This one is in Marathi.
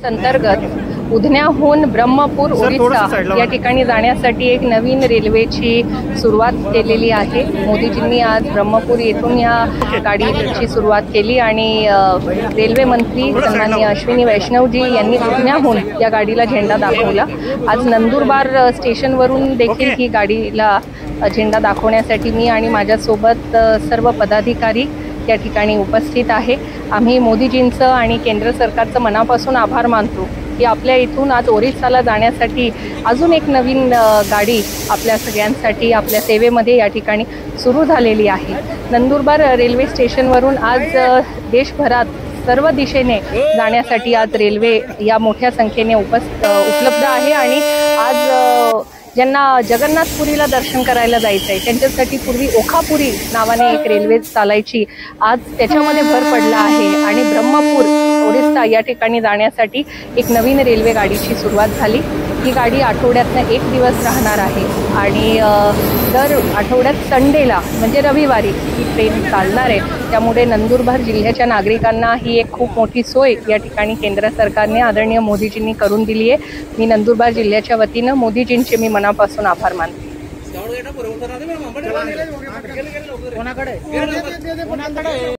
अंतर्गत उधन्याहून ब्रह्मपूर ओरिसा या ठिकाणी जाण्यासाठी एक नवीन रेल्वेची सुरुवात केलेली आहे। मोदीजींनी आज ब्रह्मपूर येथून या गाडीची सुरुवात केली आणि रेल्वे मंत्री सन्माननीय अश्विनी वैष्णवजी यांनी उधन्याहून या गाडीला झेंडा दाखवला। आज नंदुरबार स्टेशनवरून देखील ही गाडीला झेंडा दाखवण्यासाठी मी आणि माझ्यासोबत सर्व पदाधिकारी या ठिकाणी उपस्थित आहे। आम्ही मोदीजींचं आणि केंद्र सरकारचं मनापासून आभार मानतो की आपल्या इथून आज ओरिसाला जाण्यासाठी अजून एक नवीन गाडी आपल्या सगळ्यांसाठी आपल्या सेवेमध्ये या ठिकाणी सुरू झालेली आहे। नंदुरबार रेल्वे स्टेशनवरून आज देशभरात सर्व दिशेने जाण्यासाठी आज रेल्वे या मोठ्या संख्येने उपलब्ध आहे आणि आज ज्यांना जगन्नाथपुरीला दर्शन करायला जायचं आहे त्यांच्यासाठी पूर्वी ओखापुरी नावाने एक रेल्वे चालायची, आज त्याच्यामध्ये भर पडला आहे आणि ब्रह्मपूर ओरिसा या ठिकाणी जाण्यासाठी एक नवीन रेल्वे गाडीची सुरुवात झाली। ही गाडी आठवड्यातनं एक दिवस राहणार आहे आणि दर आठवड्यात संडेला म्हणजे रविवारी ही ट्रेन चालणार आहे। त्यामुळे नंदुरबार जिल्ह्याच्या नागरिकांना ही एक खूप मोठी सोय या ठिकाणी केंद्र सरकारने आदरणीय मोदीजींनी करून दिली आहे। मी नंदुरबार जिल्ह्याच्या वतीनं मोदीजींचे मी मनापासून आभार मानते।